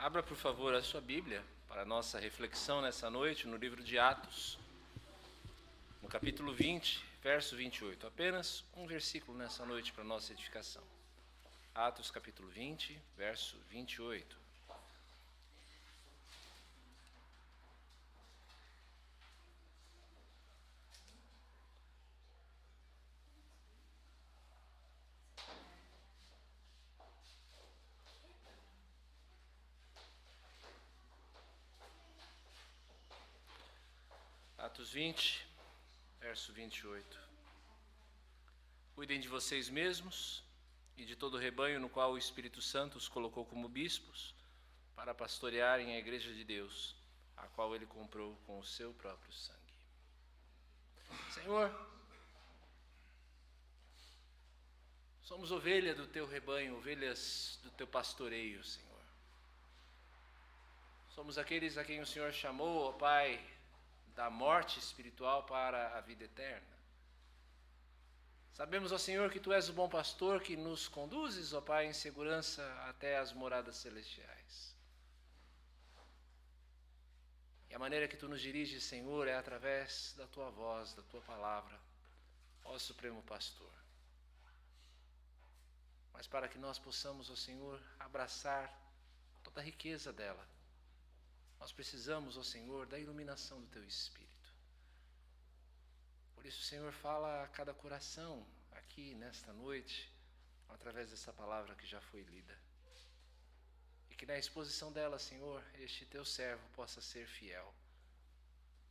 Abra, por favor, a sua Bíblia para a nossa reflexão nessa noite no livro de Atos, no capítulo 20, verso 28. Apenas um versículo nessa noite para a nossa edificação. Atos, capítulo 20, verso 28. Atos 20, verso 28. Cuidem de vocês mesmos e de todo o rebanho no qual o Espírito Santo os colocou como bispos, para pastorearem a igreja de Deus, a qual ele comprou com o seu próprio sangue. Senhor, somos ovelha do teu rebanho, ovelhas do teu pastoreio, Senhor. Somos aqueles a quem o Senhor chamou, ó Pai, da morte espiritual para a vida eterna. Sabemos, ó Senhor, que Tu és o bom pastor que nos conduzes, ó Pai, em segurança até as moradas celestiais. E a maneira que Tu nos diriges, Senhor, é através da Tua voz, da Tua palavra, ó Supremo Pastor. Mas para que nós possamos, ó Senhor, abraçar toda a riqueza dela, nós precisamos, ó Senhor, da iluminação do Teu Espírito. Por isso, Senhor, fala a cada coração aqui nesta noite, através dessa palavra que já foi lida. E que na exposição dela, Senhor, este Teu servo possa ser fiel.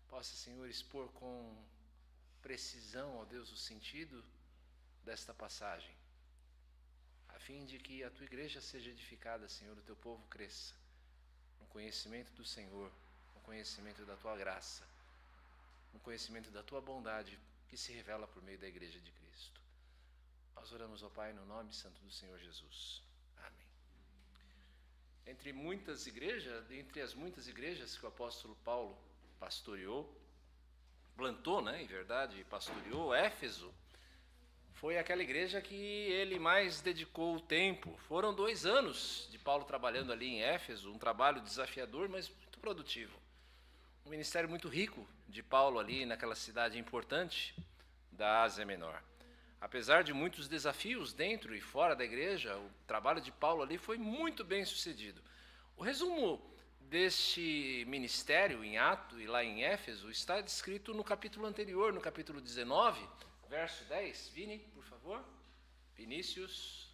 Possa, Senhor, expor com precisão, ó Deus, o sentido desta passagem. A fim de que a Tua igreja seja edificada, Senhor, o Teu povo cresça no conhecimento do Senhor, no conhecimento da Tua graça, no conhecimento da Tua bondade que se revela por meio da Igreja de Cristo. Nós oramos, ó Pai, no nome santo do Senhor Jesus. Amém. Entre as muitas igrejas que o apóstolo Paulo pastoreou, plantou, em verdade, pastoreou, Éfeso foi aquela igreja que ele mais dedicou o tempo. Foram 2 anos de Paulo trabalhando ali em Éfeso, um trabalho desafiador, mas muito produtivo. Um ministério muito rico de Paulo ali naquela cidade importante da Ásia Menor. Apesar de muitos desafios dentro e fora da igreja, o trabalho de Paulo ali foi muito bem sucedido. O resumo deste ministério em Atos e lá em Éfeso está descrito no capítulo anterior, no capítulo 19, verso 10, Vini, por favor. Vinícius.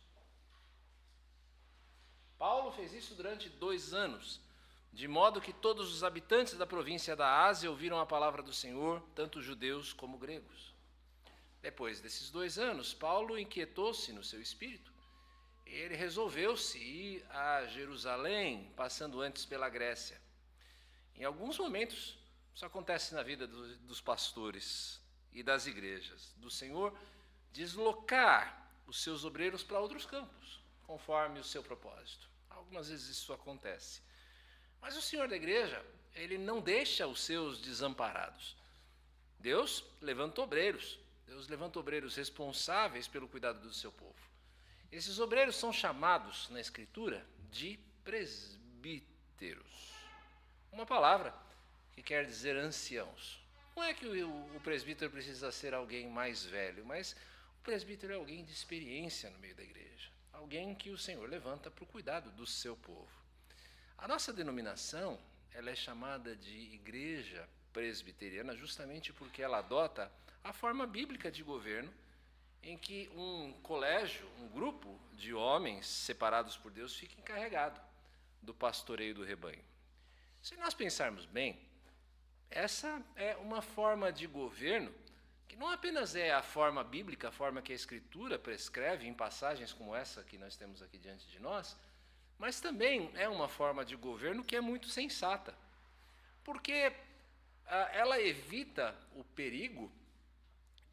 Paulo fez isso durante 2 anos, de modo que todos os habitantes da província da Ásia ouviram a palavra do Senhor, tanto judeus como gregos. Depois desses 2 anos, Paulo inquietou-se no seu espírito. Ele resolveu-se ir a Jerusalém, passando antes pela Grécia. Em alguns momentos, isso acontece na vida dos pastores e das igrejas do Senhor, deslocar os seus obreiros para outros campos, conforme o seu propósito. Algumas vezes isso acontece. Mas o Senhor da igreja, Ele não deixa os seus desamparados. Deus levanta obreiros responsáveis pelo cuidado do seu povo. Esses obreiros são chamados na Escritura de presbíteros. Uma palavra que quer dizer anciãos. Não é que o presbítero precisa ser alguém mais velho, mas o presbítero é alguém de experiência no meio da igreja. Alguém que o Senhor levanta para o cuidado do seu povo. A nossa denominação, ela é chamada de Igreja Presbiteriana justamente porque ela adota a forma bíblica de governo em que um colégio, um grupo de homens separados por Deus fica encarregado do pastoreio do rebanho. Se nós pensarmos bem, essa é uma forma de governo que não apenas é a forma bíblica, a forma que a Escritura prescreve em passagens como essa que nós temos aqui diante de nós, mas também é uma forma de governo que é muito sensata, porque ela evita o perigo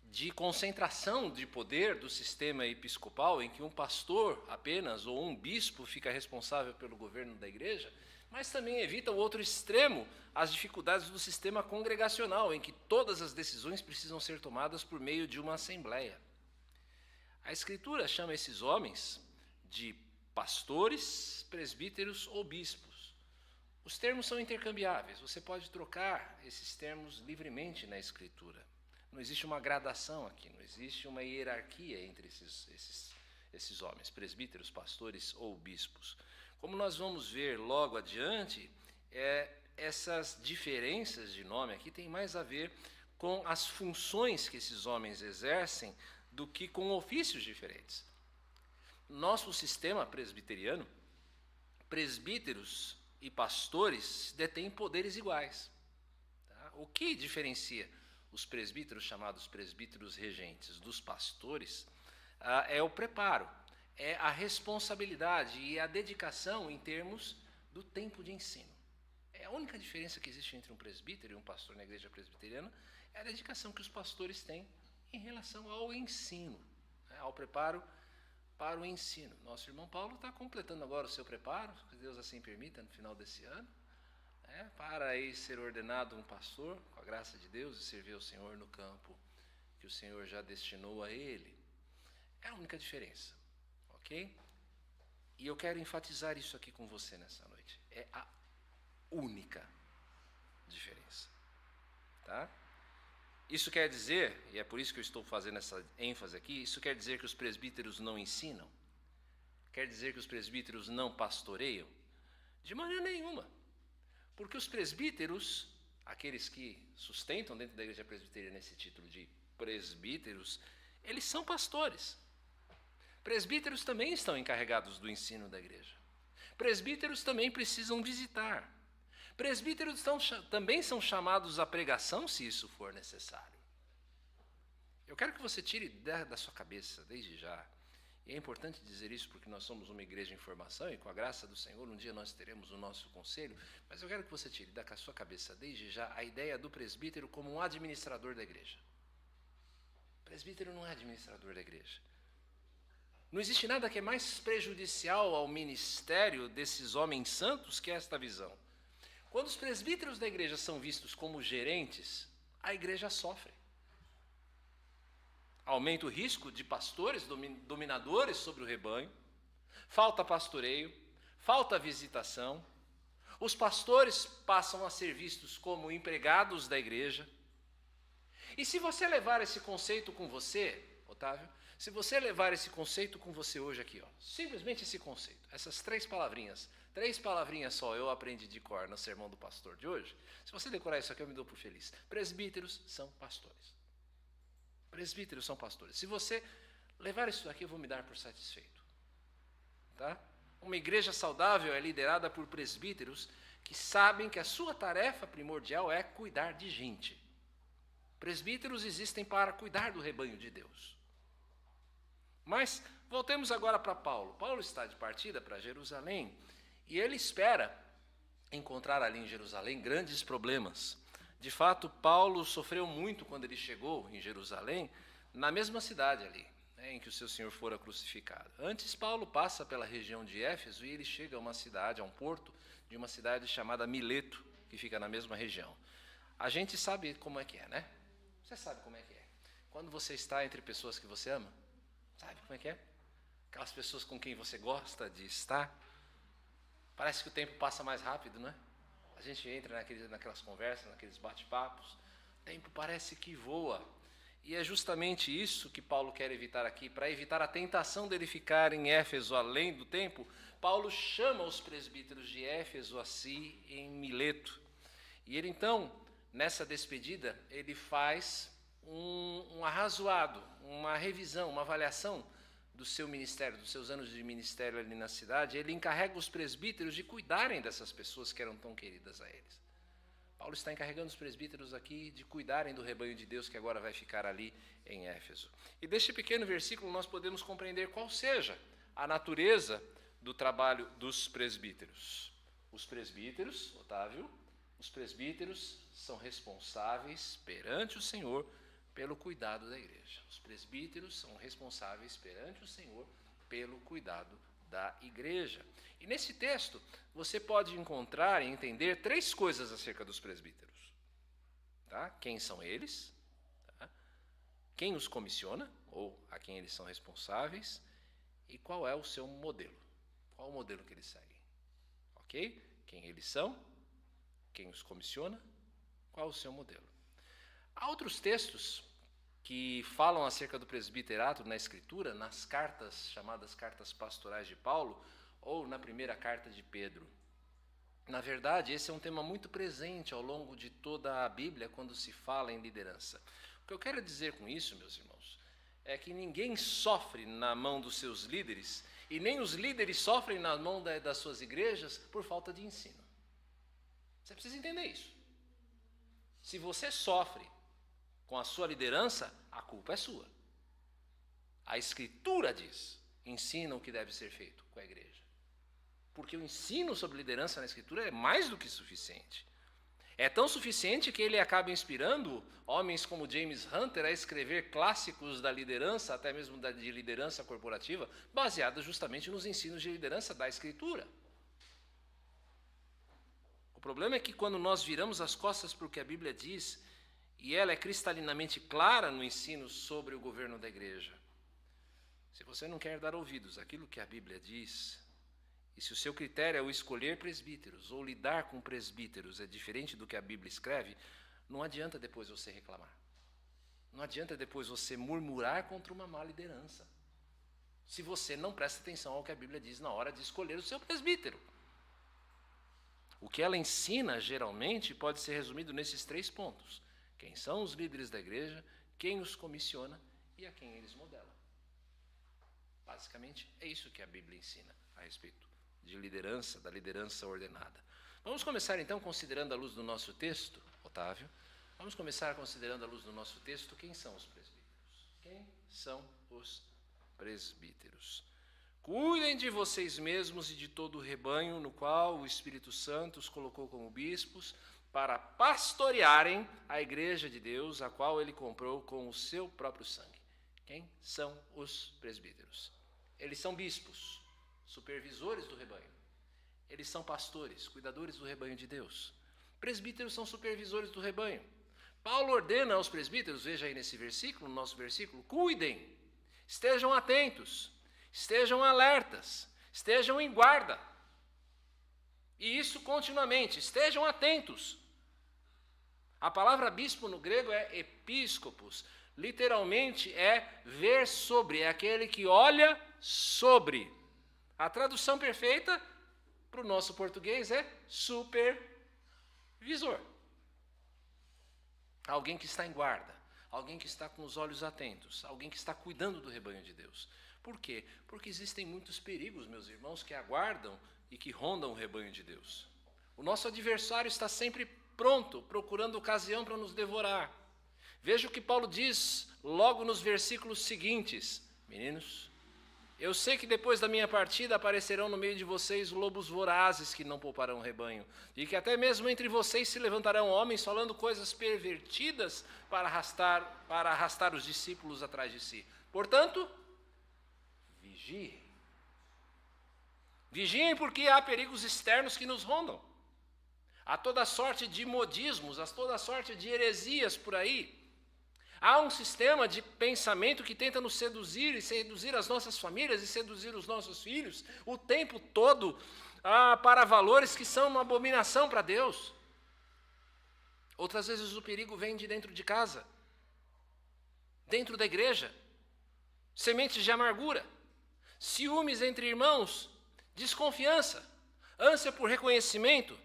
de concentração de poder do sistema episcopal, em que um pastor apenas ou um bispo fica responsável pelo governo da igreja, mas também evita o outro extremo, as dificuldades do sistema congregacional, em que todas as decisões precisam ser tomadas por meio de uma assembleia. A Escritura chama esses homens de pastores, presbíteros ou bispos. Os termos são intercambiáveis, você pode trocar esses termos livremente na Escritura. Não existe uma gradação aqui, não existe uma hierarquia entre esses homens, presbíteros, pastores ou bispos. Como nós vamos ver logo adiante, essas diferenças de nome aqui têm mais a ver com as funções que esses homens exercem do que com ofícios diferentes. Nosso sistema presbiteriano, presbíteros e pastores detêm poderes iguais. Tá? O que diferencia os presbíteros, chamados presbíteros regentes, dos pastores, é o preparo, é a responsabilidade e a dedicação em termos do tempo de ensino. É a única diferença que existe entre um presbítero e um pastor na igreja presbiteriana, é a dedicação que os pastores têm em relação ao ensino, né, ao preparo para o ensino. Nosso irmão Paulo está completando agora o seu preparo, se Deus assim permita, no final desse ano, para aí ser ordenado um pastor, com a graça de Deus, e servir ao Senhor no campo que o Senhor já destinou a ele. É a única diferença, ok? E eu quero enfatizar isso aqui com você nessa noite. É a única diferença, tá? Isso quer dizer, e é por isso que eu estou fazendo essa ênfase aqui, isso quer dizer que os presbíteros não ensinam? Quer dizer que os presbíteros não pastoreiam? De maneira nenhuma. Porque os presbíteros, aqueles que sustentam dentro da igreja presbiteriana esse título de presbíteros, eles são pastores. Presbíteros também estão encarregados do ensino da igreja. Presbíteros também precisam visitar. Presbíteros também são chamados à pregação, se isso for necessário. Eu quero que você tire da sua cabeça, desde já, e é importante dizer isso porque nós somos uma igreja em formação e com a graça do Senhor um dia nós teremos o nosso conselho, mas eu quero que você tire da sua cabeça, desde já, a ideia do presbítero como um administrador da igreja. O presbítero não é administrador da igreja. Não existe nada que é mais prejudicial ao ministério desses homens santos que esta visão. Quando os presbíteros da igreja são vistos como gerentes, a igreja sofre. Aumenta o risco de pastores dominadores sobre o rebanho, falta pastoreio, falta visitação, os pastores passam a ser vistos como empregados da igreja. E se você levar esse conceito com você, Otávio, se você levar esse conceito com você hoje aqui, simplesmente esse conceito, essas três palavrinhas só eu aprendi de cor no sermão do pastor de hoje, se você decorar isso aqui eu me dou por feliz. Presbíteros são pastores. Presbíteros são pastores. Se você levar isso aqui eu vou me dar por satisfeito. Tá? Uma igreja saudável é liderada por presbíteros que sabem que a sua tarefa primordial é cuidar de gente. Presbíteros existem para cuidar do rebanho de Deus. Mas voltemos agora para Paulo. Paulo está de partida para Jerusalém e ele espera encontrar ali em Jerusalém grandes problemas. De fato, Paulo sofreu muito quando ele chegou em Jerusalém, na mesma cidade ali, em que o seu Senhor fora crucificado. Antes, Paulo passa pela região de Éfeso e ele chega a uma cidade, a um porto, de uma cidade chamada Mileto, que fica na mesma região. A gente sabe como é que é, né? Você sabe como é que é. Quando você está entre pessoas que você ama, sabe como é que é? Aquelas pessoas com quem você gosta de estar. Parece que o tempo passa mais rápido, não é? A gente entra naquelas conversas, naqueles bate-papos, o tempo parece que voa. E é justamente isso que Paulo quer evitar aqui. Para evitar a tentação dele ficar em Éfeso além do tempo, Paulo chama os presbíteros de Éfeso a si em Mileto. E ele então, nessa despedida, ele faz um arrazoado, uma revisão, uma avaliação do seu ministério, dos seus anos de ministério ali na cidade. Ele encarrega os presbíteros de cuidarem dessas pessoas que eram tão queridas a eles. Paulo está encarregando os presbíteros aqui de cuidarem do rebanho de Deus que agora vai ficar ali em Éfeso. E deste pequeno versículo nós podemos compreender qual seja a natureza do trabalho dos presbíteros. Os presbíteros, Otávio, os presbíteros são responsáveis perante o Senhor pelo cuidado da igreja. Os presbíteros são responsáveis perante o Senhor pelo cuidado da igreja. E nesse texto, você pode encontrar e entender três coisas acerca dos presbíteros. Tá? Quem são eles? Tá? Quem os comissiona, ou a quem eles são responsáveis? E qual é o seu modelo? Qual o modelo que eles seguem? Ok? Quem eles são, Quem os comissiona? Qual o seu modelo? Há outros textos que falam acerca do presbiterato na Escritura, nas cartas chamadas cartas pastorais de Paulo, ou na primeira carta de Pedro. Na verdade, esse é um tema muito presente ao longo de toda a Bíblia quando se fala em liderança. O que eu quero dizer com isso, meus irmãos, é que ninguém sofre na mão dos seus líderes, e nem os líderes sofrem na mão das suas igrejas por falta de ensino. Você precisa entender isso. Se você sofre com a sua liderança, a culpa é sua. A Escritura diz, ensina o que deve ser feito com a igreja. Porque o ensino sobre liderança na Escritura é mais do que suficiente. É tão suficiente que ele acaba inspirando homens como James Hunter a escrever clássicos da liderança, até mesmo de liderança corporativa, baseados justamente nos ensinos de liderança da Escritura. O problema é que quando nós viramos as costas para o que a Bíblia diz, e ela é cristalinamente clara no ensino sobre o governo da igreja, se você não quer dar ouvidos àquilo que a Bíblia diz, e se o seu critério é o escolher presbíteros ou lidar com presbíteros é diferente do que a Bíblia escreve, não adianta depois você reclamar. Não adianta depois você murmurar contra uma má liderança, se você não presta atenção ao que a Bíblia diz na hora de escolher o seu presbítero. O que ela ensina, geralmente, pode ser resumido nesses 3 pontos. Quem são os líderes da igreja, quem os comissiona e a quem eles modelam. Basicamente, é isso que a Bíblia ensina a respeito de liderança, da liderança ordenada. Vamos começar, então, considerando à luz do nosso texto, Otávio. Vamos começar considerando à luz do nosso texto quem são os presbíteros. Quem são os presbíteros? Cuidem de vocês mesmos e de todo o rebanho no qual o Espírito Santo os colocou como bispos, para pastorearem a igreja de Deus, a qual ele comprou com o seu próprio sangue. Quem são os presbíteros? Eles são bispos, supervisores do rebanho. Eles são pastores, cuidadores do rebanho de Deus. Presbíteros são supervisores do rebanho. Paulo ordena aos presbíteros, veja aí nesse versículo, no nosso versículo, cuidem, estejam atentos, estejam alertas, estejam em guarda. E isso continuamente, estejam atentos. A palavra bispo no grego é episcopos, literalmente é ver sobre, é aquele que olha sobre. A tradução perfeita para o nosso português é supervisor. Alguém que está em guarda, alguém que está com os olhos atentos, alguém que está cuidando do rebanho de Deus. Por quê? Porque existem muitos perigos, meus irmãos, que aguardam e que rondam o rebanho de Deus. O nosso adversário está sempre pronto, procurando ocasião para nos devorar. Veja o que Paulo diz logo nos versículos seguintes. Meninos, eu sei que depois da minha partida aparecerão no meio de vocês lobos vorazes que não pouparão o rebanho, e que até mesmo entre vocês se levantarão homens falando coisas pervertidas para arrastar os discípulos atrás de si. Portanto, vigiem. Vigiem porque há perigos externos que nos rondam. Há toda sorte de modismos, há toda sorte de heresias por aí. Há um sistema de pensamento que tenta nos seduzir e seduzir as nossas famílias e seduzir os nossos filhos o tempo todo para valores que são uma abominação para Deus. Outras vezes o perigo vem de dentro de casa, dentro da igreja. Sementes de amargura, ciúmes entre irmãos, desconfiança, ânsia por reconhecimento.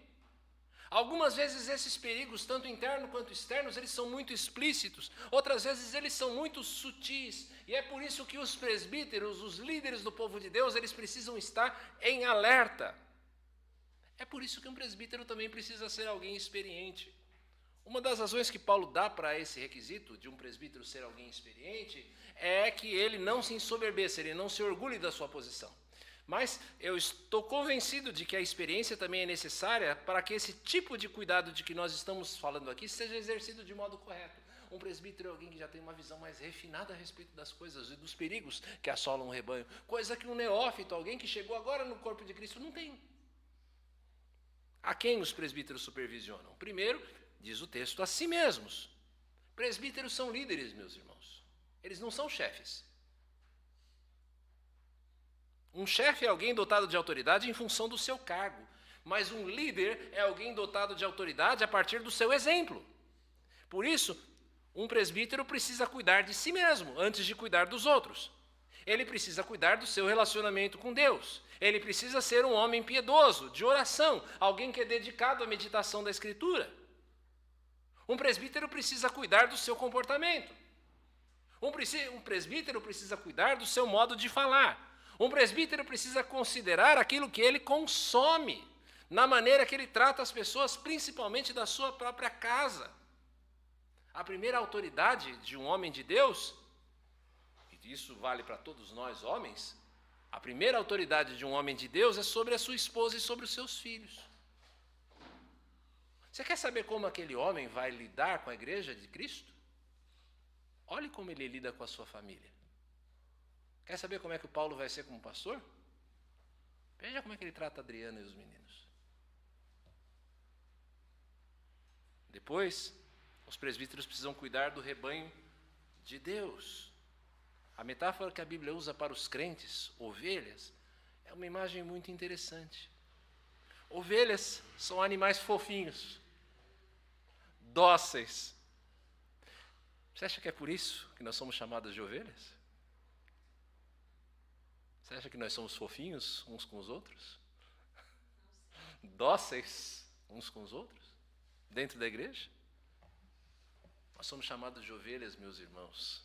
Algumas vezes esses perigos, tanto internos quanto externos, eles são muito explícitos. Outras vezes eles são muito sutis. E é por isso que os presbíteros, os líderes do povo de Deus, eles precisam estar em alerta. É por isso que um presbítero também precisa ser alguém experiente. Uma das razões que Paulo dá para esse requisito de um presbítero ser alguém experiente é que ele não se ensoberbeça, ele não se orgulhe da sua posição. Mas eu estou convencido de que a experiência também é necessária para que esse tipo de cuidado de que nós estamos falando aqui seja exercido de modo correto. Um presbítero é alguém que já tem uma visão mais refinada a respeito das coisas e dos perigos que assolam o rebanho, coisa que um neófito, alguém que chegou agora no corpo de Cristo, não tem. A quem os presbíteros supervisionam? Primeiro, diz o texto, a si mesmos. Presbíteros são líderes, meus irmãos. Eles não são chefes. Um chefe é alguém dotado de autoridade em função do seu cargo, mas um líder é alguém dotado de autoridade a partir do seu exemplo. Por isso, um presbítero precisa cuidar de si mesmo antes de cuidar dos outros. Ele precisa cuidar do seu relacionamento com Deus. Ele precisa ser um homem piedoso, de oração, alguém que é dedicado à meditação da Escritura. Um presbítero precisa cuidar do seu comportamento. Um presbítero precisa cuidar do seu modo de falar. Um presbítero precisa considerar aquilo que ele consome, na maneira que ele trata as pessoas, principalmente da sua própria casa. A primeira autoridade de um homem de Deus, e isso vale para todos nós homens, a primeira autoridade de um homem de Deus é sobre a sua esposa e sobre os seus filhos. Você quer saber como aquele homem vai lidar com a igreja de Cristo? Olhe como ele lida com a sua família. Quer saber como é que o Paulo vai ser como pastor? Veja como é que ele trata a Adriana e os meninos. Depois, os presbíteros precisam cuidar do rebanho de Deus. A metáfora que a Bíblia usa para os crentes, ovelhas, é uma imagem muito interessante. Ovelhas são animais fofinhos, dóceis. Você acha que é por isso que nós somos chamados de ovelhas? Você acha que nós somos fofinhos uns com os outros? Dóceis uns com os outros? Dentro da igreja? Nós somos chamados de ovelhas, meus irmãos,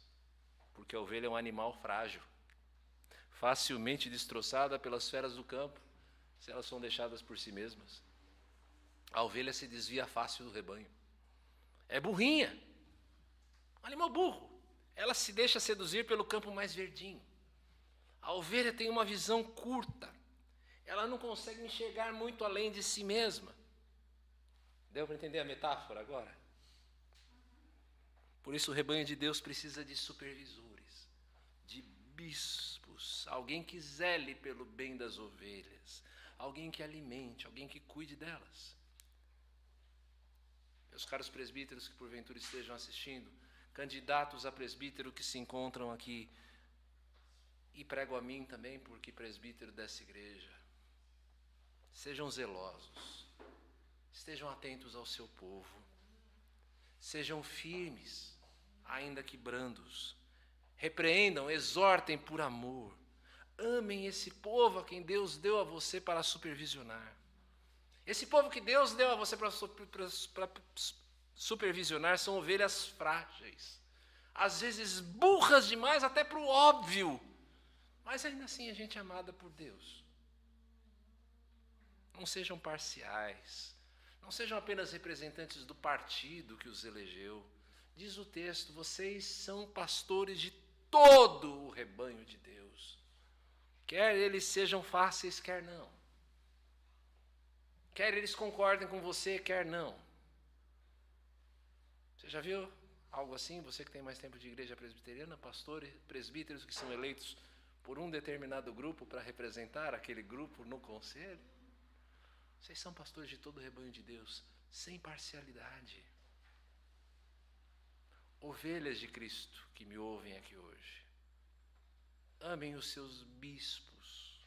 porque a ovelha é um animal frágil, facilmente destroçada pelas feras do campo, se elas são deixadas por si mesmas. A ovelha se desvia fácil do rebanho. É burrinha, um animal burro. Ela se deixa seduzir pelo campo mais verdinho. A ovelha tem uma visão curta. Ela não consegue enxergar muito além de si mesma. Deu para entender a metáfora agora? Por isso o rebanho de Deus precisa de supervisores, de bispos, alguém que zele pelo bem das ovelhas, alguém que alimente, alguém que cuide delas. Meus caros presbíteros que porventura estejam assistindo, candidatos a presbítero que se encontram aqui, e prego a mim também, porque presbítero dessa igreja, sejam zelosos, estejam atentos ao seu povo, sejam firmes, ainda que brandos, repreendam, exortem por amor, amem esse povo a quem Deus deu a você para supervisionar. Esse povo que Deus deu a você para supervisionar são ovelhas frágeis, às vezes burras demais até para o óbvio, mas ainda assim a gente é amada por Deus. Não sejam parciais, não sejam apenas representantes do partido que os elegeu. Diz o texto, vocês são pastores de todo o rebanho de Deus. Quer eles sejam fáceis, quer não. Quer eles concordem com você, quer não. Você já viu algo assim? Você que tem mais tempo de igreja presbiteriana, pastores, presbíteros que são eleitos por um determinado grupo para representar aquele grupo no conselho? Vocês são pastores de todo o rebanho de Deus, sem parcialidade. Ovelhas de Cristo que me ouvem aqui hoje, amem os seus bispos,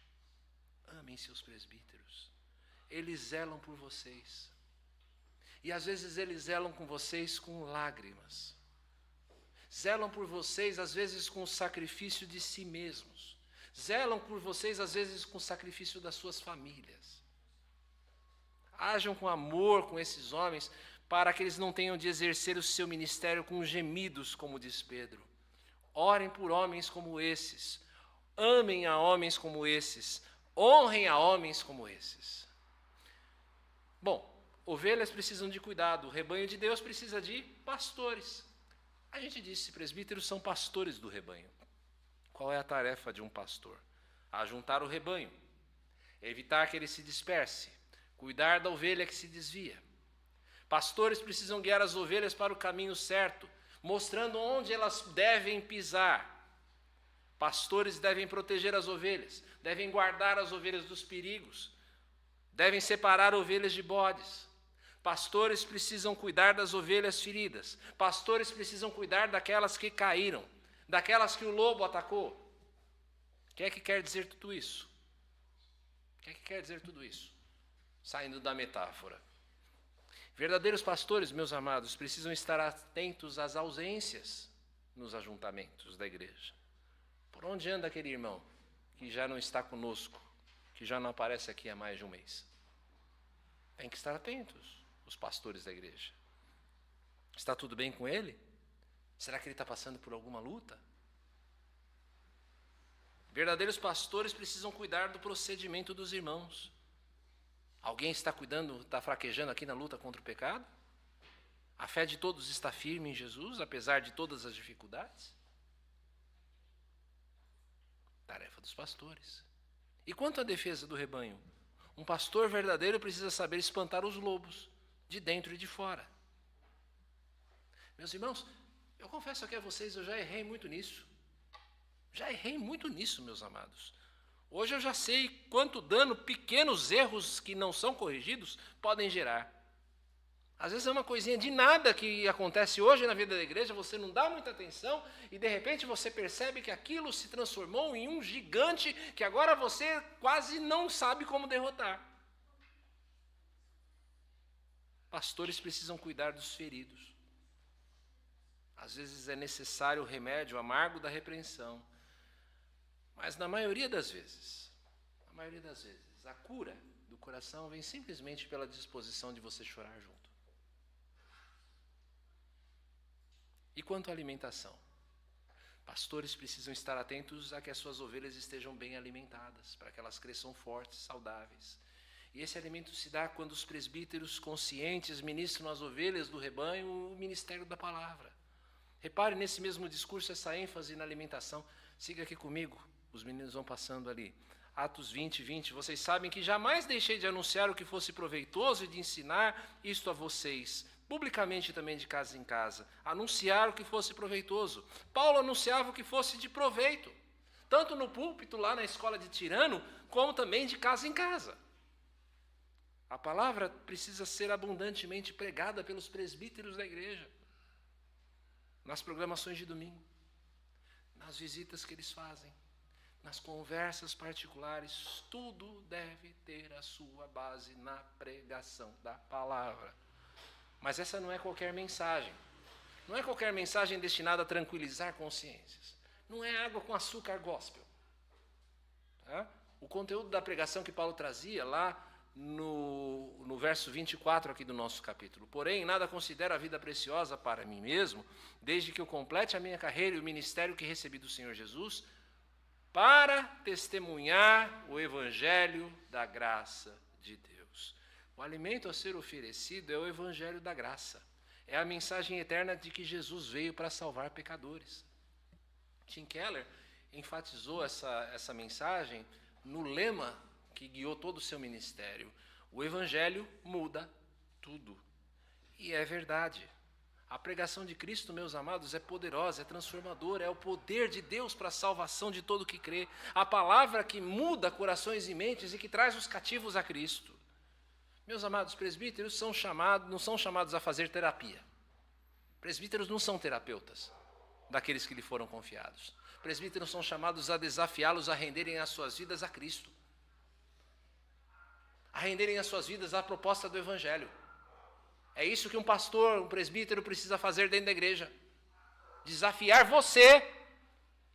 amem seus presbíteros. Eles zelam por vocês. E às vezes eles zelam com vocês com lágrimas. Zelam por vocês, às vezes, com o sacrifício de si mesmos. Zelam por vocês, às vezes, com o sacrifício das suas famílias. Hajam com amor com esses homens, para que eles não tenham de exercer o seu ministério com gemidos, como diz Pedro. Orem por homens como esses. Amem a homens como esses. Honrem a homens como esses. Bom, ovelhas precisam de cuidado. O rebanho de Deus precisa de pastores. A gente disse, presbíteros são pastores do rebanho. Qual é a tarefa de um pastor? Ajuntar o rebanho, evitar que ele se disperse, cuidar da ovelha que se desvia. Pastores precisam guiar as ovelhas para o caminho certo, mostrando onde elas devem pisar. Pastores devem proteger as ovelhas, devem guardar as ovelhas dos perigos, devem separar ovelhas de bodes. Pastores precisam cuidar das ovelhas feridas. Pastores precisam cuidar daquelas que caíram, daquelas que o lobo atacou. O que é que quer dizer tudo isso? O que é que quer dizer tudo isso? saindo da metáfora. Verdadeiros pastores, meus amados, precisam estar atentos às ausências nos ajuntamentos da igreja. Por onde anda aquele irmão que já não está conosco, que já não aparece aqui há mais de um mês? Tem que estar atentos, os pastores da igreja. Está tudo bem com ele? Será que ele está passando por alguma luta? Verdadeiros pastores precisam cuidar do procedimento dos irmãos. Alguém está cuidando, está fraquejando aqui na luta contra o pecado? A fé de todos está firme em Jesus, apesar de todas as dificuldades? Tarefa dos pastores. E quanto à defesa do rebanho? Um pastor verdadeiro precisa saber espantar os lobos, de dentro e de fora. Meus irmãos, eu confesso aqui a vocês, eu já errei muito nisso. Já errei muito nisso, meus amados. Hoje eu já sei quanto dano pequenos erros que não são corrigidos podem gerar. Às vezes é uma coisinha de nada que acontece hoje na vida da igreja, você não dá muita atenção e de repente você percebe que aquilo se transformou em um gigante que agora você quase não sabe como derrotar. Pastores precisam cuidar dos feridos. Às vezes é necessário o remédio amargo da repreensão. Mas na maioria das vezes, a cura do coração vem simplesmente pela disposição de você chorar junto. E quanto à alimentação? Pastores precisam estar atentos a que as suas ovelhas estejam bem alimentadas, para que elas cresçam fortes, saudáveis. E esse alimento se dá quando os presbíteros conscientes ministram às ovelhas do rebanho o ministério da palavra. Repare nesse mesmo discurso essa ênfase na alimentação. Siga aqui comigo, os meninos vão passando ali. Atos 20, 20. Vocês sabem que jamais deixei de anunciar o que fosse proveitoso e de ensinar isto a vocês, publicamente também de casa em casa. Anunciar o que fosse proveitoso. Paulo anunciava o que fosse de proveito, tanto no púlpito lá na escola de Tirano, como também de casa em casa. A palavra precisa ser abundantemente pregada pelos presbíteros da igreja, nas programações de domingo, nas visitas que eles fazem, nas conversas particulares. Tudo deve ter a sua base na pregação da palavra. Mas essa não é qualquer mensagem. Não é qualquer mensagem destinada a tranquilizar consciências. Não é água com açúcar gospel. Tá? O conteúdo da pregação que Paulo trazia lá no verso 24 aqui do nosso capítulo. Porém, nada considero a vida preciosa para mim mesmo, desde que eu complete a minha carreira e o ministério que recebi do Senhor Jesus, para testemunhar o evangelho da graça de Deus. O alimento a ser oferecido é o evangelho da graça. É a mensagem eterna de que Jesus veio para salvar pecadores. Tim Keller enfatizou essa mensagem no lema que guiou todo o seu ministério. O evangelho muda tudo. E é verdade. A pregação de Cristo, meus amados, é poderosa, é transformadora, é o poder de Deus para a salvação de todo que crê. A palavra que muda corações e mentes e que traz os cativos a Cristo. Meus amados, presbíteros não são chamados a fazer terapia. Presbíteros não são terapeutas daqueles que lhe foram confiados. Presbíteros são chamados a desafiá-los a renderem as suas vidas a Cristo, a renderem as suas vidas à proposta do Evangelho. É isso que um pastor, um presbítero precisa fazer dentro da igreja. Desafiar você,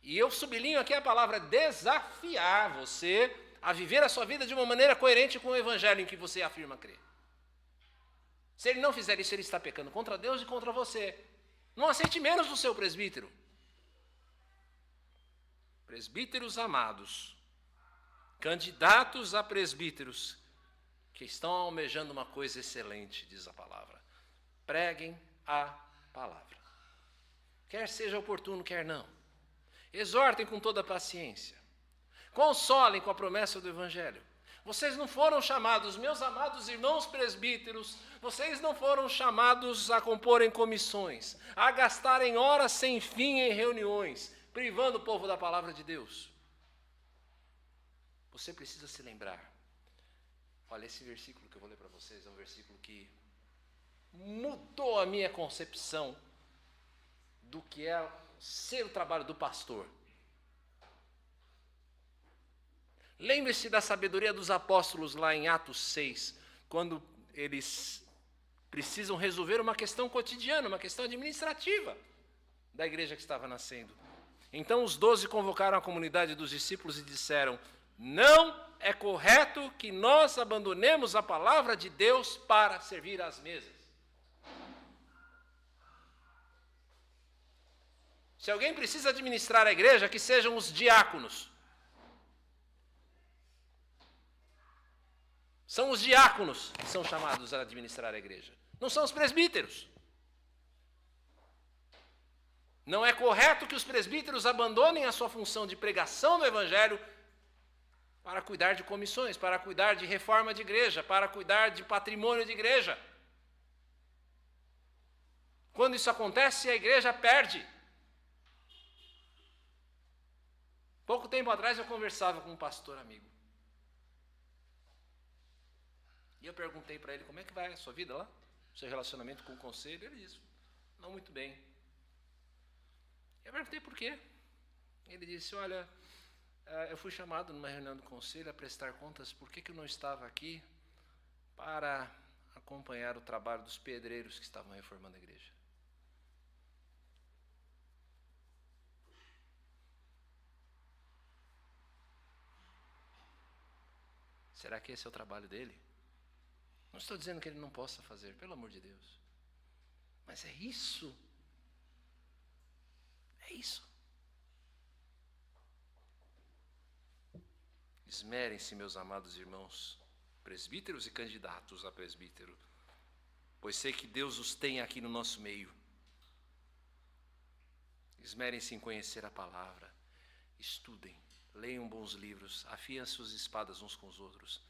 e eu sublinho aqui a palavra desafiar você a viver a sua vida de uma maneira coerente com o Evangelho em que você afirma crer. Se ele não fizer isso, ele está pecando contra Deus e contra você. Não aceite menos do seu presbítero. Presbíteros amados, candidatos a presbíteros, que estão almejando uma coisa excelente, diz a palavra. Preguem a palavra. Quer seja oportuno, quer não. Exortem com toda paciência. Consolem com a promessa do Evangelho. Vocês não foram chamados, meus amados irmãos presbíteros, vocês não foram chamados a comporem comissões, a gastarem horas sem fim em reuniões, privando o povo da palavra de Deus. Você precisa se lembrar. Olha, esse versículo que eu vou ler para vocês é um versículo que mudou a minha concepção do que é ser o trabalho do pastor. Lembre-se da sabedoria dos apóstolos lá em Atos 6. quando eles precisam resolver uma questão cotidiana, uma questão administrativa da igreja que estava nascendo. Então os 12 convocaram a comunidade dos discípulos e disseram: não é correto que nós abandonemos a palavra de Deus para servir às mesas. Se alguém precisa administrar a igreja, que sejam os diáconos. São os diáconos que são chamados a administrar a igreja. Não são os presbíteros. Não é correto que os presbíteros abandonem a sua função de pregação do evangelho para cuidar de comissões, para cuidar de reforma de igreja, para cuidar de patrimônio de igreja. Quando isso acontece, a igreja perde. Pouco tempo atrás eu conversava com um pastor amigo. E eu perguntei para ele: como é que vai a sua vida lá? O seu relacionamento com o conselho? Ele disse: não muito bem. Eu perguntei por quê. Ele disse: olha, eu fui chamado numa reunião do conselho a prestar contas por que eu não estava aqui para acompanhar o trabalho dos pedreiros que estavam reformando a igreja. Será que esse é o trabalho dele? Não estou dizendo que ele não possa fazer, pelo amor de Deus. Mas é isso. É isso. Esmerem-se, meus amados irmãos, presbíteros e candidatos a presbítero, pois sei que Deus os tem aqui no nosso meio. Esmerem-se em conhecer a palavra, estudem, leiam bons livros, afiem suas espadas uns com os outros.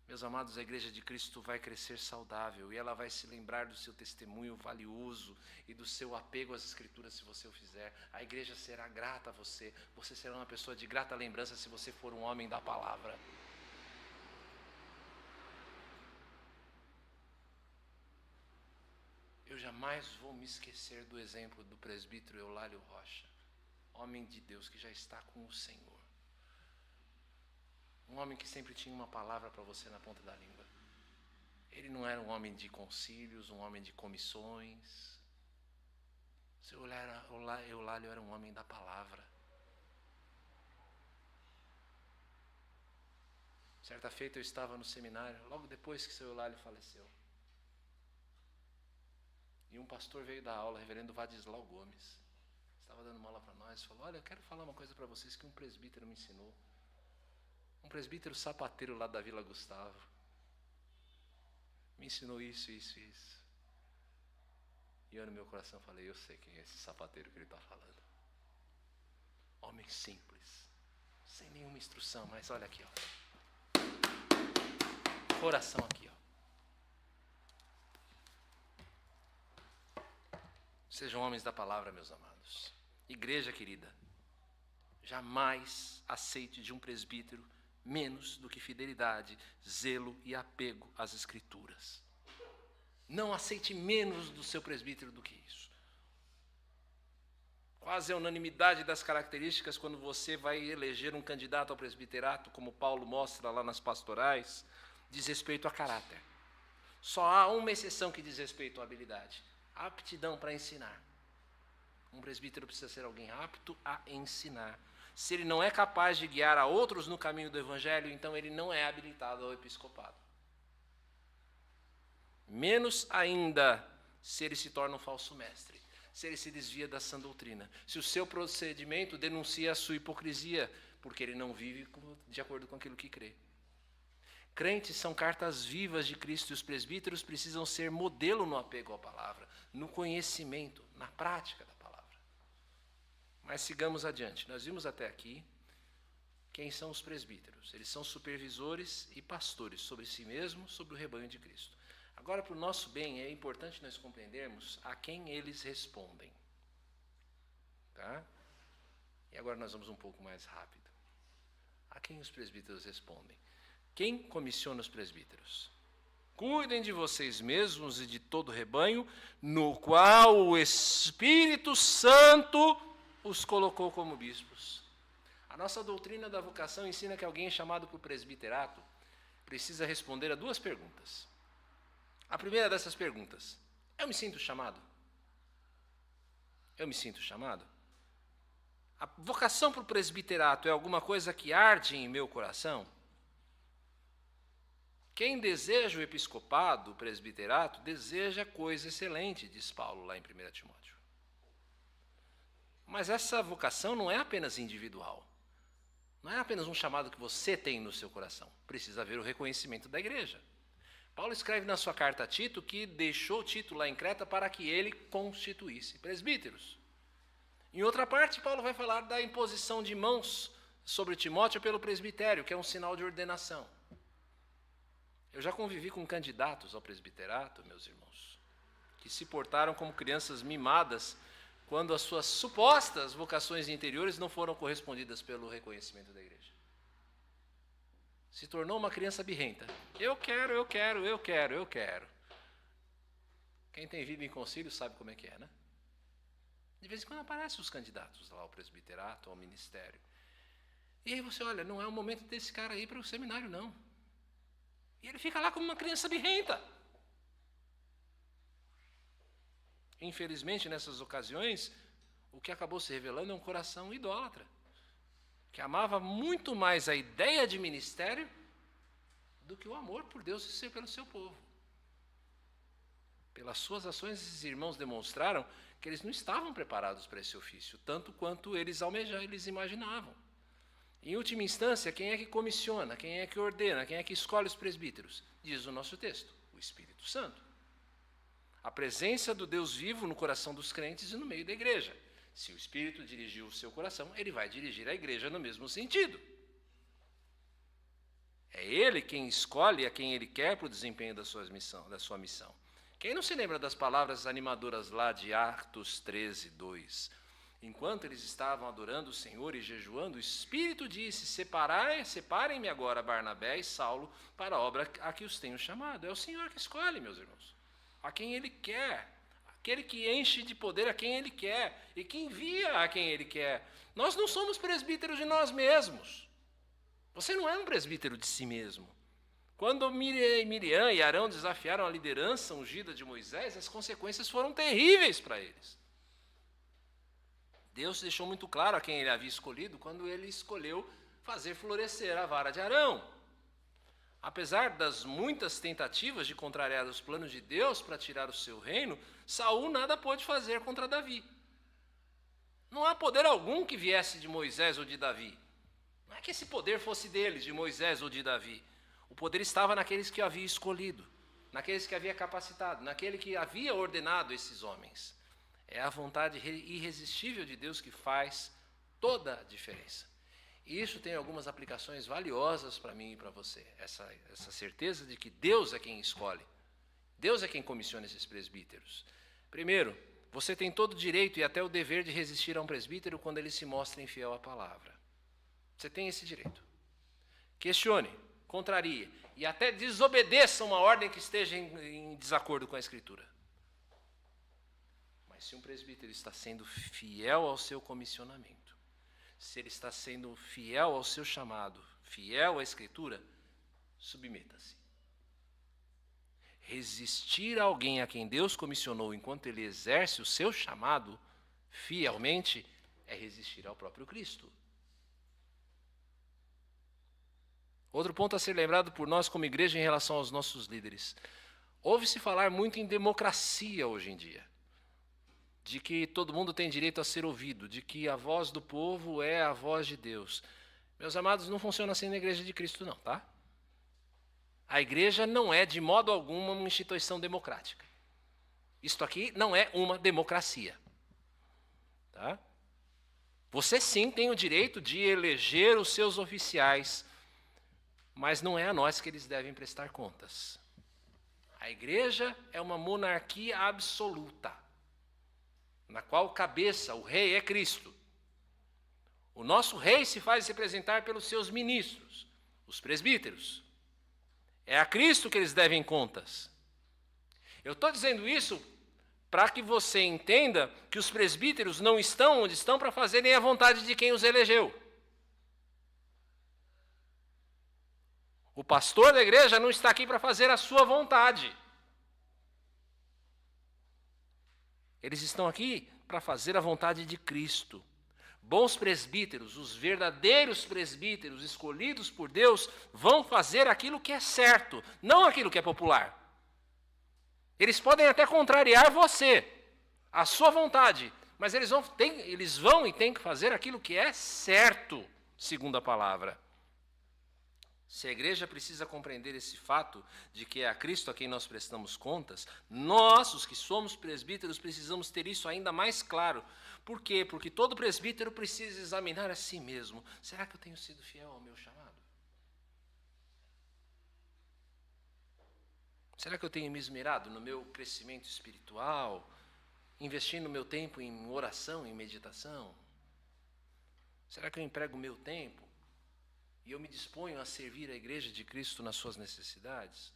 Meus amados, a igreja de Cristo vai crescer saudável e ela vai se lembrar do seu testemunho valioso e do seu apego às Escrituras se você o fizer. A igreja será grata a você. Você será uma pessoa de grata lembrança se você for um homem da palavra. Eu jamais vou me esquecer do exemplo do presbítero Eulálio Rocha, homem de Deus que já está com o Senhor. Um homem que sempre tinha uma palavra para você na ponta da língua. Ele não era um homem de concílios, um homem de comissões. Seu Eulálio era um homem da palavra. Certa feita eu estava no seminário, logo depois que seu Eulálio faleceu. E um pastor veio dar aula, reverendo Vadislau Gomes. Estava dando uma aula para nós, falou: olha, eu quero falar uma coisa para vocês que um presbítero me ensinou. Um presbítero sapateiro lá da Vila Gustavo. Me ensinou isso. E eu no meu coração falei: eu sei quem é esse sapateiro que ele está falando. Homem simples, sem nenhuma instrução, mas olha aqui, ó. Coração aqui, ó. Sejam homens da palavra, meus amados. Igreja querida, jamais aceite de um presbítero menos do que fidelidade, zelo e apego às Escrituras. Não aceite menos do seu presbítero do que isso. Quase a unanimidade das características quando você vai eleger um candidato ao presbiterato, como Paulo mostra lá nas pastorais, diz respeito a caráter. Só há uma exceção que diz respeito à habilidade: a aptidão para ensinar. Um presbítero precisa ser alguém apto a ensinar. Se ele não é capaz de guiar a outros no caminho do evangelho, então ele não é habilitado ao episcopado. Menos ainda se ele se torna um falso mestre, se ele se desvia da sã doutrina, se o seu procedimento denuncia a sua hipocrisia, porque ele não vive de acordo com aquilo que crê. Crentes são cartas vivas de Cristo e os presbíteros precisam ser modelo no apego à palavra, no conhecimento, na prática da palavra. Mas sigamos adiante. Nós vimos até aqui quem são os presbíteros. Eles são supervisores e pastores sobre si mesmos, sobre o rebanho de Cristo. Agora, para o nosso bem, é importante nós compreendermos a quem eles respondem. Tá? E agora nós vamos um pouco mais rápido. A quem os presbíteros respondem? Quem comissiona os presbíteros? Cuidem de vocês mesmos e de todo o rebanho, no qual o Espírito Santo os colocou como bispos. A nossa doutrina da vocação ensina que alguém chamado para o presbiterato precisa responder a duas perguntas. A primeira dessas perguntas: eu me sinto chamado? Eu me sinto chamado? A vocação para o presbiterato é alguma coisa que arde em meu coração? Quem deseja o episcopado, o presbiterato, deseja coisa excelente, diz Paulo lá em 1 Timóteo. Mas essa vocação não é apenas individual. Não é apenas um chamado que você tem no seu coração. Precisa haver o reconhecimento da igreja. Paulo escreve na sua carta a Tito que deixou Tito lá em Creta para que ele constituísse presbíteros. Em outra parte, Paulo vai falar da imposição de mãos sobre Timóteo pelo presbitério, que é um sinal de ordenação. Eu já convivi com candidatos ao presbiterato, meus irmãos, que se portaram como crianças mimadas quando as suas supostas vocações interiores não foram correspondidas pelo reconhecimento da igreja. Se tornou uma criança birrenta. Eu quero. Quem tem vida em concílio sabe como é que é, né? De vez em quando aparecem os candidatos lá ao presbiterato, ao ministério. E aí você olha, não é o momento desse cara ir para o seminário, não. E ele fica lá como uma criança birrenta. Infelizmente, nessas ocasiões, o que acabou se revelando é um coração idólatra, que amava muito mais a ideia de ministério do que o amor por Deus e pelo seu povo. Pelas suas ações, esses irmãos demonstraram que eles não estavam preparados para esse ofício, tanto quanto eles imaginavam. Em última instância, quem é que comissiona, quem é que ordena, quem é que escolhe os presbíteros? Diz o nosso texto, o Espírito Santo. A presença do Deus vivo no coração dos crentes e no meio da igreja. Se o Espírito dirigiu o seu coração, ele vai dirigir a igreja no mesmo sentido. É ele quem escolhe a quem ele quer para o desempenho da sua missão. Quem não se lembra das palavras animadoras lá de Atos 13, 2? Enquanto eles estavam adorando o Senhor e jejuando, o Espírito disse: separem-me agora Barnabé e Saulo para a obra a que os tenho chamado. É o Senhor que escolhe, meus irmãos, a quem ele quer, aquele que enche de poder a quem ele quer e que envia a quem ele quer. Nós não somos presbíteros de nós mesmos. Você não é um presbítero de si mesmo. Quando Miriam e Arão desafiaram a liderança ungida de Moisés, as consequências foram terríveis para eles. Deus deixou muito claro a quem ele havia escolhido quando ele escolheu fazer florescer a vara de Arão. Apesar das muitas tentativas de contrariar os planos de Deus para tirar o seu reino, Saul nada pôde fazer contra Davi. Não há poder algum que viesse de Moisés ou de Davi. Não é que esse poder fosse deles, de Moisés ou de Davi. O poder estava naqueles que havia escolhido, naqueles que havia capacitado, naquele que havia ordenado esses homens. É a vontade irresistível de Deus que faz toda a diferença. E isso tem algumas aplicações valiosas para mim e para você. Essa certeza de que Deus é quem escolhe. Deus é quem comissiona esses presbíteros. Primeiro, você tem todo o direito e até o dever de resistir a um presbítero quando ele se mostra infiel à palavra. Você tem esse direito. Questione, contrarie e até desobedeça uma ordem que esteja em desacordo com a Escritura. Mas se um presbítero está sendo fiel ao seu comissionamento, se ele está sendo fiel ao seu chamado, fiel à Escritura, submeta-se. Resistir a alguém a quem Deus comissionou enquanto ele exerce o seu chamado fielmente é resistir ao próprio Cristo. Outro ponto a ser lembrado por nós como igreja em relação aos nossos líderes. Ouve-se falar muito em democracia hoje em dia. De que todo mundo tem direito a ser ouvido, de que a voz do povo é a voz de Deus. Meus amados, não funciona assim na igreja de Cristo não, tá? A igreja não é de modo algum uma instituição democrática. Isto aqui não é uma democracia. Tá? Você sim tem o direito de eleger os seus oficiais, mas não é a nós que eles devem prestar contas. A igreja é uma monarquia absoluta, na qual cabeça, o rei, é Cristo. O nosso rei se faz representar pelos seus ministros, os presbíteros. É a Cristo que eles devem contas. Eu estou dizendo isso para que você entenda que os presbíteros não estão onde estão para fazerem a vontade de quem os elegeu. O pastor da igreja não está aqui para fazer a sua vontade. Eles estão aqui para fazer a vontade de Cristo. Bons presbíteros, os verdadeiros presbíteros escolhidos por Deus, vão fazer aquilo que é certo, não aquilo que é popular. Eles podem até contrariar você, a sua vontade, mas eles vão e têm que fazer aquilo que é certo, segundo a palavra. Se a igreja precisa compreender esse fato de que é a Cristo a quem nós prestamos contas, nós, os que somos presbíteros, precisamos ter isso ainda mais claro. Por quê? Porque todo presbítero precisa examinar a si mesmo. Será que eu tenho sido fiel ao meu chamado? Será que eu tenho me esmerado no meu crescimento espiritual, investindo meu tempo em oração, em meditação? Será que eu emprego o meu tempo e eu me disponho a servir a igreja de Cristo nas suas necessidades?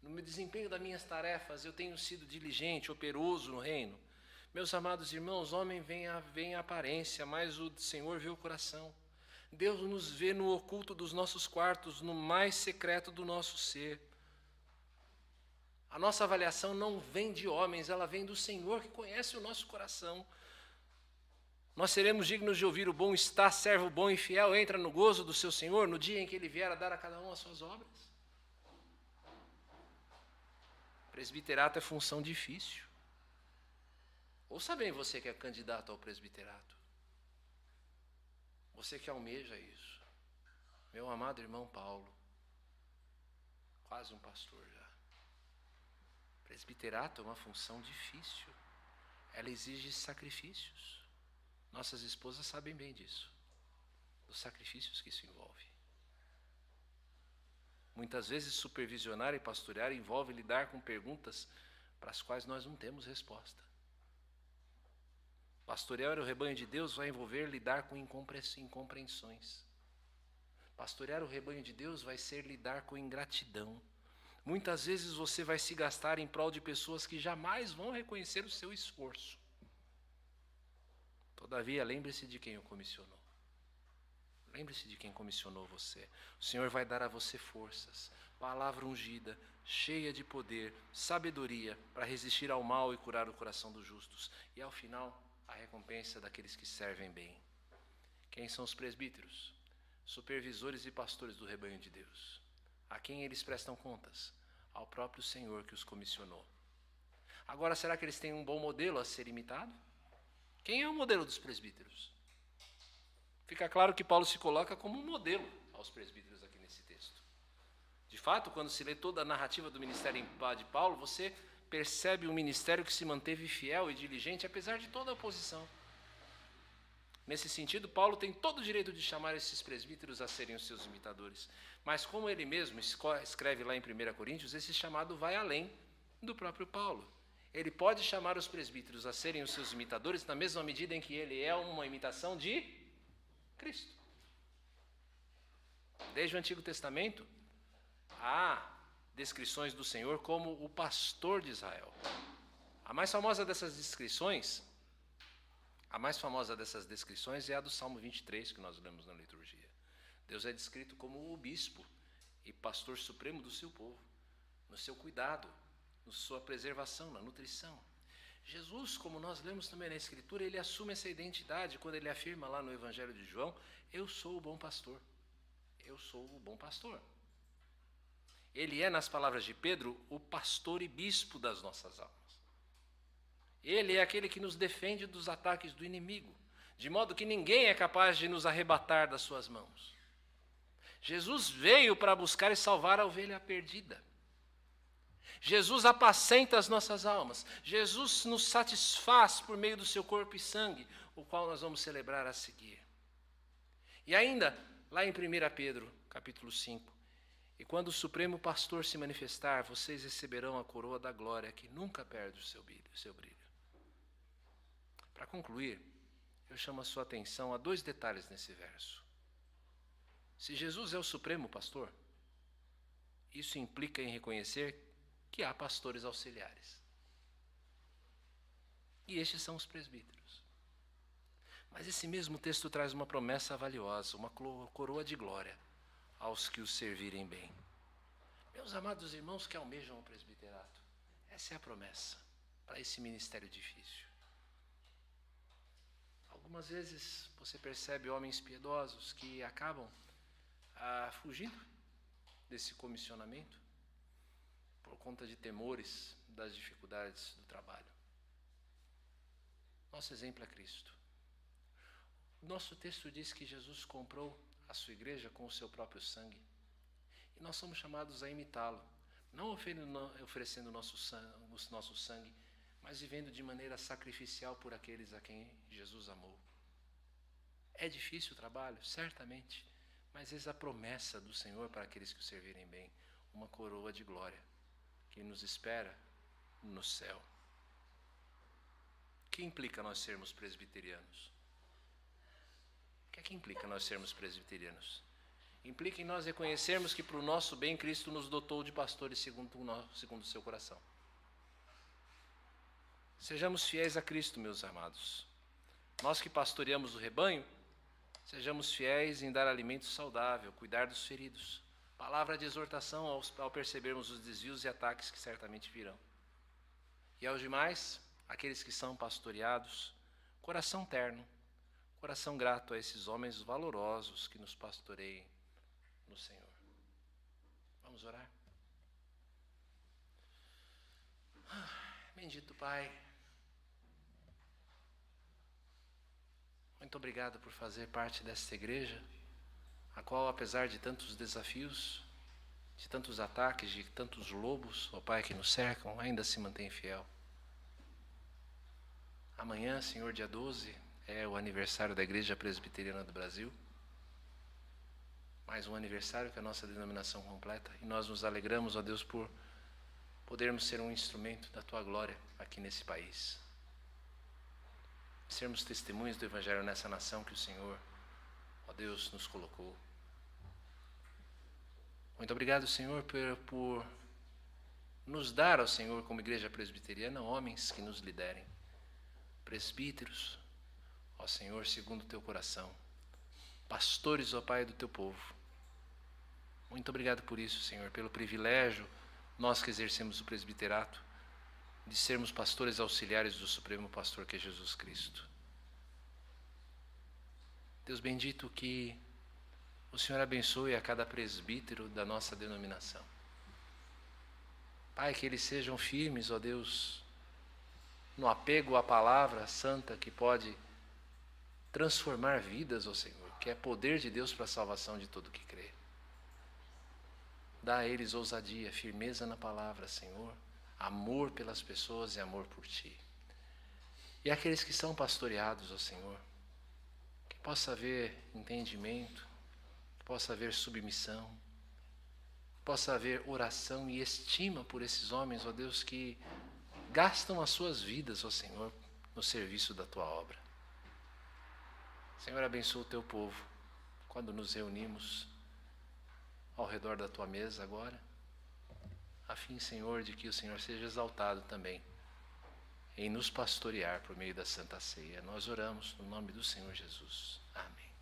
No meu desempenho das minhas tarefas, eu tenho sido diligente, operoso no reino? Meus amados irmãos, homem vem a aparência, mas o Senhor vê o coração. Deus nos vê no oculto dos nossos quartos, no mais secreto do nosso ser. A nossa avaliação não vem de homens, ela vem do Senhor que conhece o nosso coração. Nós seremos dignos de ouvir o bom está, servo bom e fiel, entra no gozo do seu Senhor no dia em que Ele vier a dar a cada um as suas obras. Presbiterato é função difícil. Ouça bem, você que é candidato ao presbiterato. Você que almeja isso. Meu amado irmão Paulo, quase um pastor já. Presbiterato é uma função difícil. Ela exige sacrifícios. Nossas esposas sabem bem disso, dos sacrifícios que isso envolve. Muitas vezes supervisionar e pastorear envolve lidar com perguntas para as quais nós não temos resposta. Pastorear o rebanho de Deus vai envolver lidar com incompreensões. Pastorear o rebanho de Deus vai ser lidar com ingratidão. Muitas vezes você vai se gastar em prol de pessoas que jamais vão reconhecer o seu esforço. Todavia, lembre-se de quem o comissionou. Lembre-se de quem comissionou você. O Senhor vai dar a você forças, palavra ungida, cheia de poder, sabedoria para resistir ao mal e curar o coração dos justos. E ao final, a recompensa daqueles que servem bem. Quem são os presbíteros? Supervisores e pastores do rebanho de Deus. A quem eles prestam contas? Ao próprio Senhor que os comissionou. Agora, será que eles têm um bom modelo a ser imitado? Quem é o modelo dos presbíteros? Fica claro que Paulo se coloca como um modelo aos presbíteros aqui nesse texto. De fato, quando se lê toda a narrativa do ministério de Paulo, você percebe um ministério que se manteve fiel e diligente, apesar de toda a oposição. Nesse sentido, Paulo tem todo o direito de chamar esses presbíteros a serem os seus imitadores. Mas como ele mesmo escreve lá em 1 Coríntios, esse chamado vai além do próprio Paulo. Ele pode chamar os presbíteros a serem os seus imitadores na mesma medida em que ele é uma imitação de Cristo. Desde o Antigo Testamento, há descrições do Senhor como o pastor de Israel. A mais famosa dessas descrições é a do Salmo 23, que nós lemos na liturgia. Deus é descrito como o bispo e pastor supremo do seu povo, no seu cuidado, na sua preservação, na nutrição. Jesus, como nós lemos também na Escritura, ele assume essa identidade quando ele afirma lá no Evangelho de João: eu sou o bom pastor. Eu sou o bom pastor. Ele é, nas palavras de Pedro, o pastor e bispo das nossas almas. Ele é aquele que nos defende dos ataques do inimigo, de modo que ninguém é capaz de nos arrebatar das suas mãos. Jesus veio para buscar e salvar a ovelha perdida. Jesus apacenta as nossas almas. Jesus nos satisfaz por meio do seu corpo e sangue, o qual nós vamos celebrar a seguir. E ainda, lá em 1 Pedro, capítulo 5, e quando o Supremo Pastor se manifestar, vocês receberão a coroa da glória, que nunca perde o seu brilho. Para concluir, eu chamo a sua atenção a 2 detalhes nesse verso. Se Jesus é o Supremo Pastor, isso implica em reconhecer que há pastores auxiliares. E estes são os presbíteros. Mas esse mesmo texto traz uma promessa valiosa, uma coroa de glória aos que os servirem bem. Meus amados irmãos que almejam o presbiterato, essa é a promessa para esse ministério difícil. Algumas vezes você percebe homens piedosos que acabam fugindo desse comissionamento por conta de temores das dificuldades do trabalho. Nosso exemplo é Cristo. Nosso texto diz que Jesus comprou a sua igreja com o seu próprio sangue. E nós somos chamados a imitá-lo, não oferecendo o nosso sangue, mas vivendo de maneira sacrificial por aqueles a quem Jesus amou. É difícil o trabalho, certamente, mas eis a promessa do Senhor para aqueles que o servirem bem, uma coroa de glória que nos espera no céu. O que implica nós sermos presbiterianos? O que é que implica nós sermos presbiterianos? Implica em nós reconhecermos que para o nosso bem Cristo nos dotou de pastores segundo o seu coração. Sejamos fiéis a Cristo, meus amados. Nós que pastoreamos o rebanho, sejamos fiéis em dar alimento saudável, cuidar dos feridos. Palavra de exortação ao percebermos os desvios e ataques que certamente virão. E aos demais, aqueles que são pastoreados, coração terno, coração grato a esses homens valorosos que nos pastoreiem no Senhor. Vamos orar? Bendito Pai, muito obrigado por fazer parte desta igreja, a qual, apesar de tantos desafios, de tantos ataques, de tantos lobos, ó Pai, que nos cercam, ainda se mantém fiel. Amanhã, Senhor, dia 12, é o aniversário da Igreja Presbiteriana do Brasil. Mais um aniversário que a nossa denominação completa. E nós nos alegramos, ó Deus, por podermos ser um instrumento da Tua glória aqui nesse país. Sermos testemunhas do Evangelho nessa nação que o Senhor, ó Deus, nos colocou. Muito obrigado, Senhor, por nos dar ao Senhor, como igreja presbiteriana, homens que nos liderem. Presbíteros, ó Senhor, segundo o Teu coração. Pastores, ó Pai, do Teu povo. Muito obrigado por isso, Senhor, pelo privilégio, nós que exercemos o presbiterato, de sermos pastores auxiliares do Supremo Pastor que é Jesus Cristo. Deus bendito, que o Senhor abençoe a cada presbítero da nossa denominação. Pai, que eles sejam firmes, ó Deus, no apego à palavra santa que pode transformar vidas, ó Senhor, que é poder de Deus para a salvação de todo que crê. Dá a eles ousadia, firmeza na palavra, Senhor, amor pelas pessoas e amor por Ti. E aqueles que são pastoreados, ó Senhor, que possa haver entendimento, que possa haver submissão, que possa haver oração e estima por esses homens, ó Deus, que gastam as suas vidas, ó Senhor, no serviço da Tua obra. Senhor, abençoa o Teu povo quando nos reunimos ao redor da Tua mesa agora, a fim, Senhor, de que o Senhor seja exaltado também em nos pastorear por meio da Santa Ceia. Nós oramos no nome do Senhor Jesus. Amém.